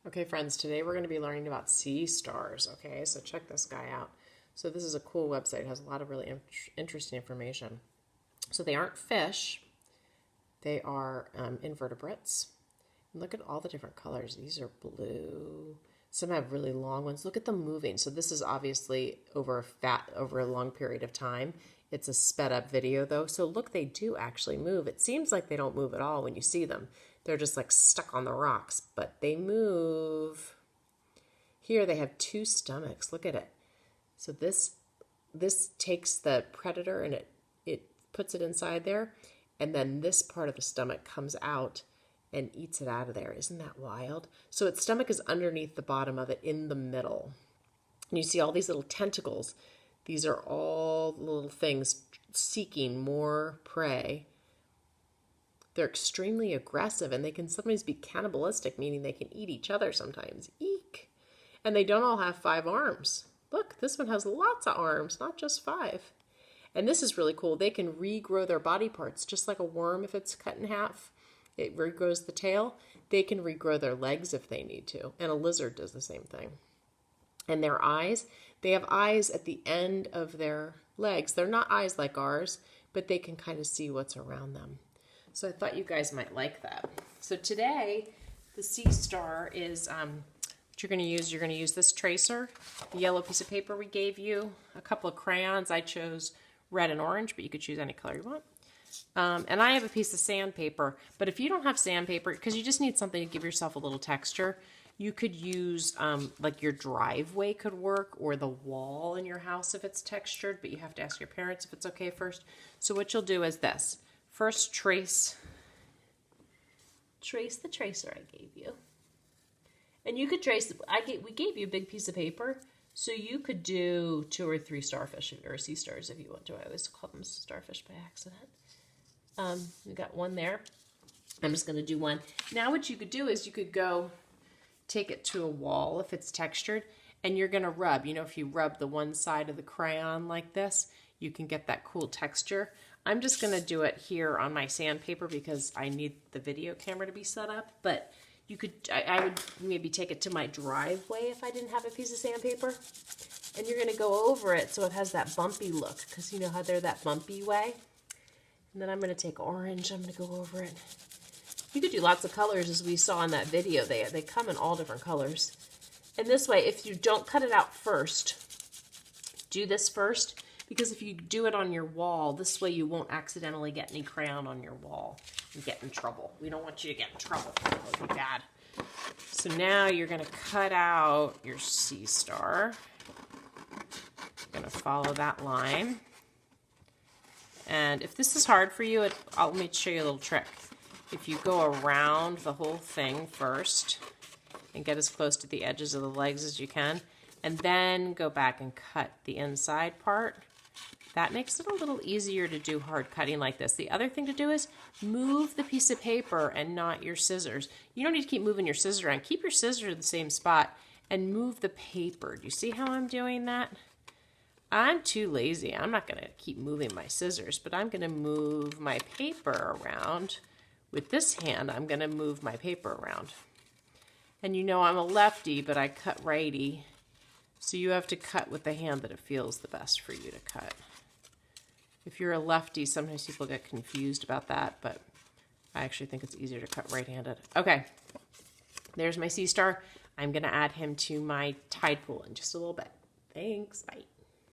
Okay, friends, today we're going to be learning about sea stars. Okay, so check this guy out. So this is a cool website. It has a lot of really interesting information. So they aren't fish. They are invertebrates. And look at all the different colors. These are blue. Some have really long ones. Look at them moving. So this is obviously over a long period of time. It's a sped up video though. So look, they do actually move. It seems like they don't move at all when you see them. They're just like stuck on the rocks, but they move. Here they have two stomachs. Look at it. So this takes the predator and it puts it inside there, and then this part of the stomach comes out and eats it out of there. Isn't that wild? So its stomach is underneath the bottom of it in the middle. And you see all these little tentacles. These are all little things seeking more prey. They're extremely aggressive, and they can sometimes be cannibalistic, meaning they can eat each other sometimes. Eek! And they don't all have 5 arms. Look, this one has lots of arms, not just 5. And this is really cool. They can regrow their body parts, just like a worm if it's cut in half. It regrows the tail. They can regrow their legs if they need to. And a lizard does the same thing. And their eyes, they have eyes at the end of their legs. They're not eyes like ours, but they can kind of see what's around them. So I thought you guys might like that. So today, the sea star is what you're going to use. You're going to use this tracer, the yellow piece of paper we gave you, a couple of crayons. I chose red and orange, but you could choose any color you want. And I have a piece of sandpaper. But if you don't have sandpaper, because you just need something to give yourself a little texture, you could use like your driveway could work, or the wall in your house if it's textured, but you have to ask your parents if it's okay first. So what you'll do is this. First, trace the tracer I gave you. And you could trace, we gave you a big piece of paper, so you could do 2 or 3 starfish, or sea stars if you want to. I always call them starfish by accident. We got one there. I'm just going to do one. Now what you could do is you could go take it to a wall if it's textured, and you're going to rub. You know, if you rub the one side of the crayon like this, you can get that cool texture. I'm just going to do it here on my sandpaper because I need the video camera to be set up, but you could, I would maybe take it to my driveway if I didn't have a piece of sandpaper. And you're going to go over it so it has that bumpy look, because you know how they're that bumpy way. And then I'm going to take orange, I'm going to go over it. You could do lots of colors as we saw in that video. They come in all different colors. And this way, if you don't cut it out first, do this first. Because if you do it on your wall, this way you won't accidentally get any crayon on your wall and get in trouble. We don't want you to get in trouble. That would be bad. So now you're going to cut out your sea star. You're going to follow that line. And if this is hard for you, let me show you a little trick. If you go around the whole thing first and get as close to the edges of the legs as you can, and then go back and cut the inside part, that makes it a little easier to do hard cutting like this. The other thing to do is move the piece of paper and not your scissors. You don't need to keep moving your scissors around. Keep your scissors in the same spot and move the paper. Do you see how I'm doing that? I'm too lazy. I'm not going to keep moving my scissors, but I'm going to move my paper around. With this hand, I'm going to move my paper around. And you know I'm a lefty, but I cut righty. So you have to cut with the hand that it feels the best for you to cut. If you're a lefty, sometimes people get confused about that, but I actually think it's easier to cut right-handed. Okay, there's my sea star. I'm going to add him to my tide pool in just a little bit. Thanks, bye.